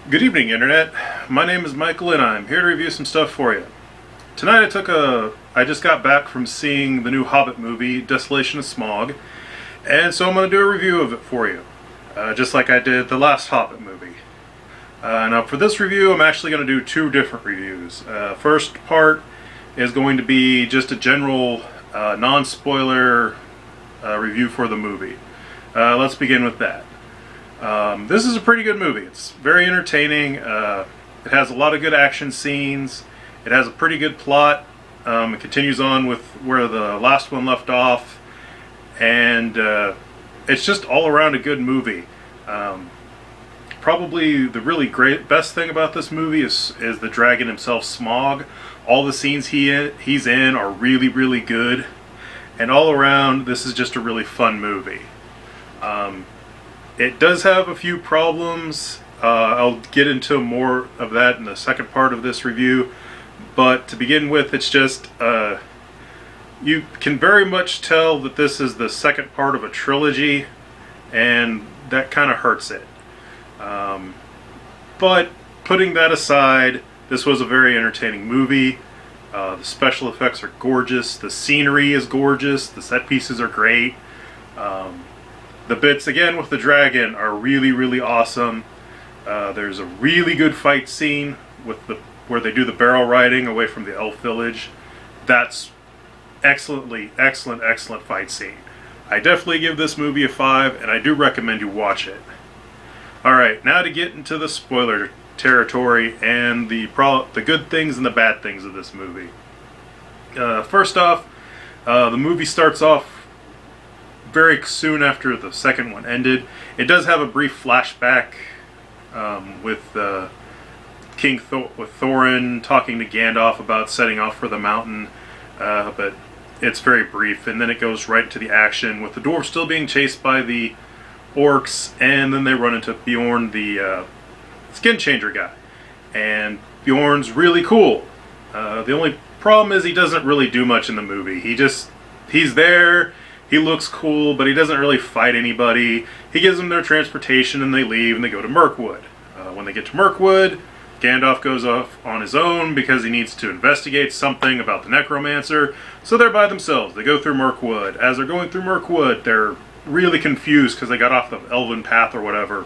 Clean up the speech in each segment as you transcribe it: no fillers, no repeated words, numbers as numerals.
Good evening, Internet. My name is Michael and I'm here to review some stuff for you. Tonight I just got back from seeing the new Hobbit movie, Desolation of Smaug, and so I'm going to do a review of it for you, just like I did the last Hobbit movie. Now for this review, I'm actually going to do two different reviews. First part is going to be just a general, non-spoiler review for the movie. Let's begin with that. This is a pretty good movie. It's very entertaining. It has a lot of good action scenes. It has a pretty good plot. It continues on with where the last one left off. And it's just all around a good movie. Probably the really best thing about this movie is the dragon himself, Smaug. All the scenes he's in are really, really good. And all around, this is just a really fun movie. It does have a few problems. I'll get into more of that in the second part of this review. But to begin with, it's just, you can very much tell that this is the second part of a trilogy, and that kind of hurts it. But putting that aside, this was a very entertaining movie. The special effects are gorgeous. The scenery is gorgeous. The set pieces are great. The bits, again, with the dragon are really, really awesome. There's a really good fight scene where they do the barrel riding away from the elf village. That's excellent fight scene. I definitely give this movie a 5, and I do recommend you watch it. Alright, now to get into the spoiler territory and the good things and the bad things of this movie. First off, the movie starts off very soon after the second one ended. It does have a brief flashback with Thorin talking to Gandalf about setting off for the mountain, but it's very brief, and then it goes right into the action with the dwarves still being chased by the orcs, and then they run into Bjorn, the skin changer guy. And Bjorn's really cool. The only problem is he doesn't really do much in the movie. He's there. He looks cool, but he doesn't really fight anybody. He gives them their transportation and they leave and they go to Mirkwood. When they get to Mirkwood, Gandalf goes off on his own because he needs to investigate something about the necromancer. So they're by themselves. They go through Mirkwood. As they're going through Mirkwood, they're really confused because they got off the elven path or whatever.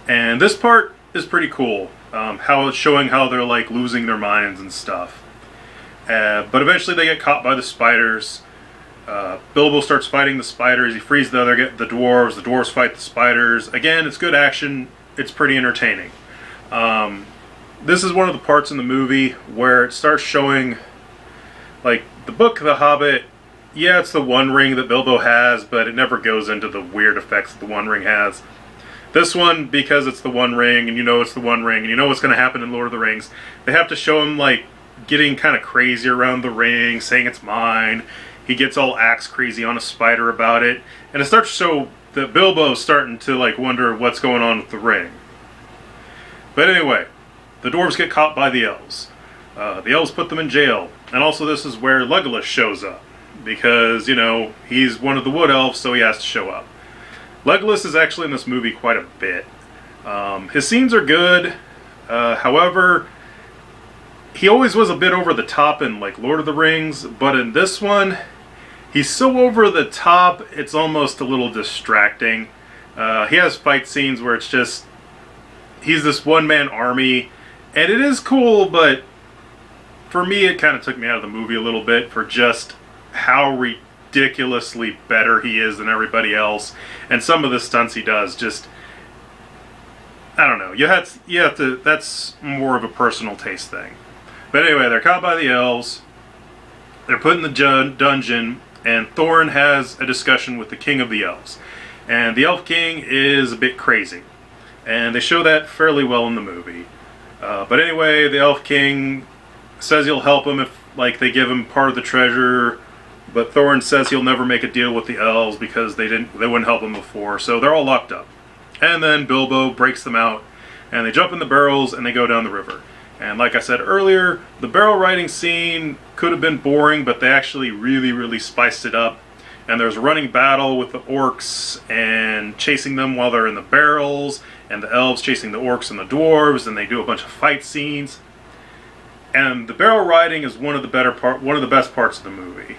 And this part is pretty cool. How it's showing how they're like losing their minds and stuff. But eventually they get caught by the spiders. Bilbo starts fighting the spiders. He frees the dwarves. The dwarves fight the spiders. Again, it's good action. It's pretty entertaining. This is one of the parts in the movie where it starts showing, like, the book The Hobbit. Yeah, it's the One Ring that Bilbo has, but it never goes into the weird effects that the One Ring has. This one, because it's the One Ring, and you know it's the One Ring, and you know what's going to happen in Lord of the Rings, they have to show him, like, getting kind of crazy around the ring, saying it's mine. He gets all axe crazy on a spider about it. And it starts to show that Bilbo's starting to like wonder what's going on with the ring. But anyway, the dwarves get caught by the elves. The elves put them in jail. And also this is where Legolas shows up. Because, you know, he's one of the wood elves, so he has to show up. Legolas is actually in this movie quite a bit. His scenes are good. However, he always was a bit over the top in like Lord of the Rings. But in this one, he's so over the top, it's almost a little distracting. He has fight scenes where it's just, he's this one-man army, and it is cool, but for me it kind of took me out of the movie a little bit for just how ridiculously better he is than everybody else. And some of the stunts he does just, I don't know, you have to, that's more of a personal taste thing. But anyway, they're caught by the elves, they're put in the dungeon, and Thorin has a discussion with the king of the elves. And the elf king is a bit crazy. And they show that fairly well in the movie. But anyway, the elf king says he'll help him if like they give him part of the treasure. But Thorin says he'll never make a deal with the elves because they wouldn't help him before. So they're all locked up. And then Bilbo breaks them out. And they jump in the barrels and they go down the river. And like I said earlier, the barrel riding scene could have been boring, but they actually really, really spiced it up. and there's a running battle with the orcs and chasing them while they're in the barrels, and the elves chasing the orcs and the dwarves, and they do a bunch of fight scenes. And the barrel riding is one of the best parts of the movie.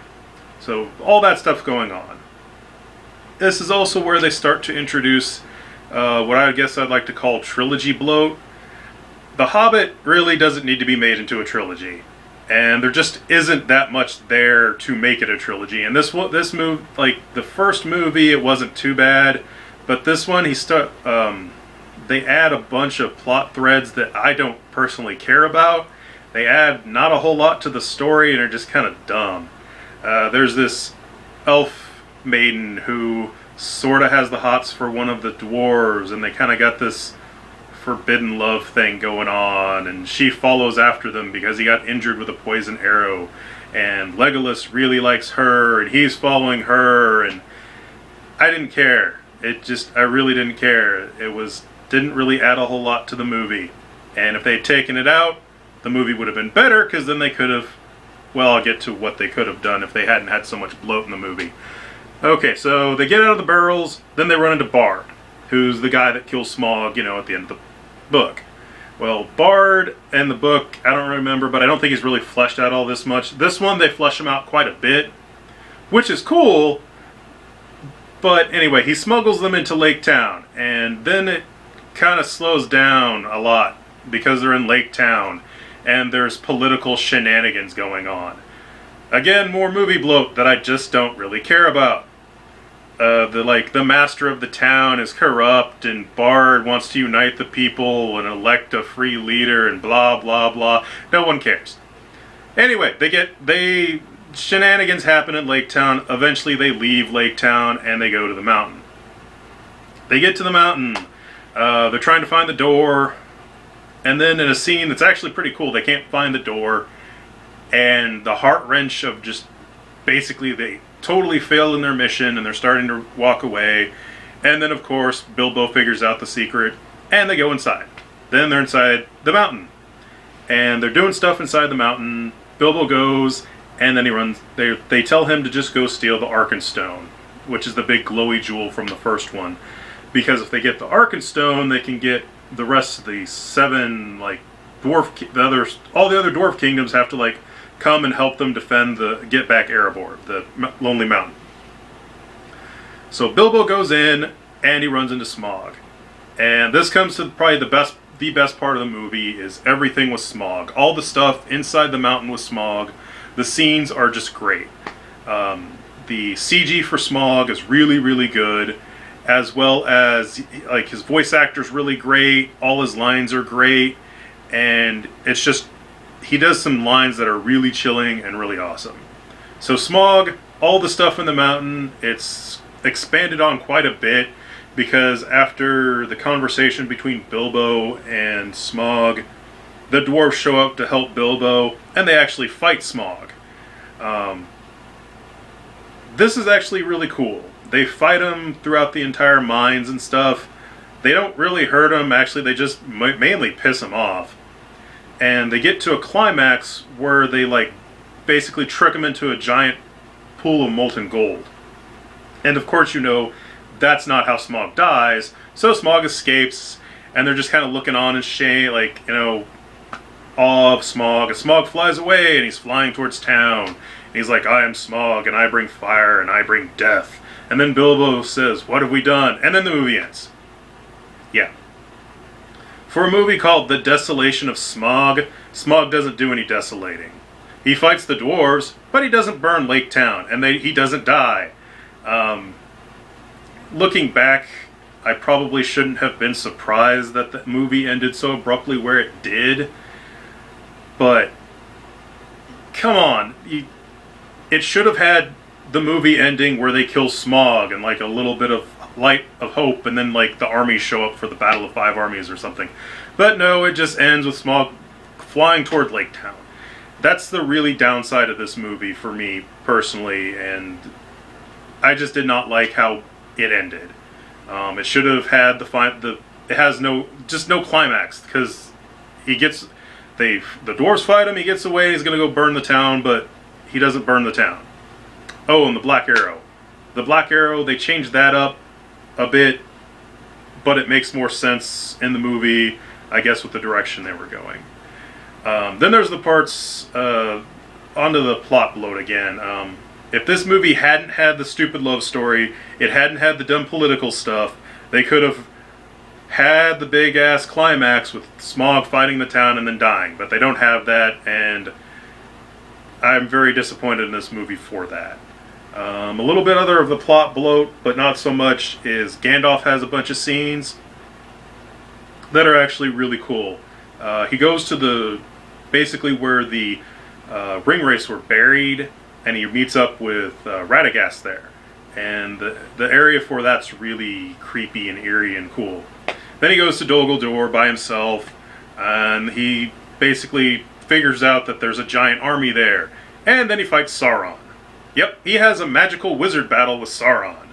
So all that stuff going on. This is also where they start to introduce what I guess I'd like to call trilogy bloat. The Hobbit really doesn't need to be made into a trilogy, and there just isn't that much there to make it a trilogy. And this movie, like the first movie, it wasn't too bad, but this one they add a bunch of plot threads that I don't personally care about. They add not a whole lot to the story and are just kind of dumb. There's this elf maiden who sort of has the hots for one of the dwarves, and they kind of got this forbidden love thing going on, and she follows after them because he got injured with a poison arrow, and Legolas really likes her, and he's following her, and I didn't care. I really didn't care. Didn't really add a whole lot to the movie, and if they'd taken it out, the movie would have been better, because then they could have, well, I'll get to what they could have done if they hadn't had so much bloat in the movie. Okay, so they get out of the barrels, then they run into Bard, who's the guy that kills Smaug, at the end of the book. Well, Bard and the book, I don't remember, but I don't think he's really fleshed out all this much. This one, they flesh him out quite a bit, which is cool, but anyway, he smuggles them into Lake Town, and then it kind of slows down a lot, because they're in Lake Town, and there's political shenanigans going on. Again, more movie bloat that I just don't really care about. The master of the town is corrupt, and Bard wants to unite the people and elect a free leader, and blah blah blah. No one cares. Anyway, shenanigans happen in Lake Town. Eventually, they leave Lake Town and they go to the mountain. They get to the mountain. They're trying to find the door, and then in a scene that's actually pretty cool, they can't find the door, and the heart wrench of just basically they totally failed in their mission and they're starting to walk away. And then, of course, Bilbo figures out the secret and they go inside. Then they're inside the mountain and they're doing stuff inside the mountain. Bilbo goes and then he runs. They tell him to just go steal the Arkenstone, which is the big glowy jewel from the first one, because if they get the Arkenstone, they can get the rest of the seven all the other dwarf kingdoms have to come and help them defend get back Erebor, the Lonely Mountain. So Bilbo goes in and he runs into Smaug, and this comes to probably the best part of the movie is everything with Smaug. All the stuff inside the mountain with Smaug. The scenes are just great. The CG for Smaug is really, really good, as well as his voice actor's really great. All his lines are great, and it's just he does some lines that are really chilling and really awesome. So Smaug, all the stuff in the mountain, it's expanded on quite a bit, because after the conversation between Bilbo and Smaug, the dwarves show up to help Bilbo, and they actually fight Smaug. This is actually really cool. They fight him throughout the entire mines and stuff. They don't really hurt him, actually they just mainly piss him off. And they get to a climax where they basically trick him into a giant pool of molten gold. And of course that's not how Smaug dies. So Smaug escapes, and they're just kind of looking on in shame, awe of Smaug. And Smaug flies away, and he's flying towards town. And he's like, I am Smaug, and I bring fire, and I bring death. And then Bilbo says, what have we done? And then the movie ends. Yeah. For a movie called The Desolation of Smaug, Smaug doesn't do any desolating. He fights the dwarves, but he doesn't burn Lake Town, and he doesn't die. Looking back, I probably shouldn't have been surprised that the movie ended so abruptly where it did. But, come on. It should have had the movie ending where they kill Smaug and a little bit of light of hope, and then the armies show up for the Battle of Five Armies or something. But no, it just ends with Smaug flying toward Lake Town. That's the really downside of this movie for me personally, and I just did not like how it ended. It should have had it has no climax, because the dwarves fight him, he gets away, he's gonna go burn the town, but he doesn't burn the town. Oh, and the Black Arrow. The Black Arrow, they changed that up a bit, but it makes more sense in the movie, I guess, with the direction they were going. Then there's the parts, onto the plot bloat again. If this movie hadn't had the stupid love story, it hadn't had the dumb political stuff, they could have had the big ass climax with Smaug fighting the town and then dying, but they don't have that, and I'm very disappointed in this movie for that. A little bit other of the plot bloat, but not so much, is Gandalf has a bunch of scenes that are actually really cool. He goes to basically where the ringwraiths were buried, and he meets up with Radagast there. And the area for that's really creepy and eerie and cool. Then he goes to Dol Guldur by himself, and he basically figures out that there's a giant army there. And then he fights Sauron. Yep, he has a magical wizard battle with Sauron.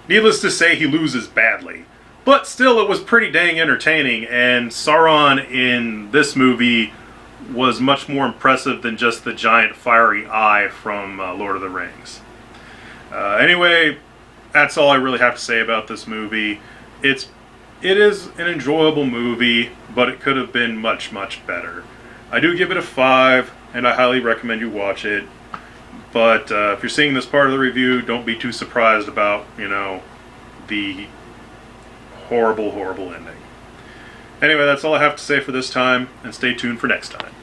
Needless to say, he loses badly. But still, it was pretty dang entertaining, and Sauron in this movie was much more impressive than just the giant fiery eye from Lord of the Rings. Anyway, that's all I really have to say about this movie. It is an enjoyable movie, but it could have been much, much better. I do give it a 5, and I highly recommend you watch it. But if you're seeing this part of the review, don't be too surprised about, the horrible, horrible ending. Anyway, that's all I have to say for this time, and stay tuned for next time.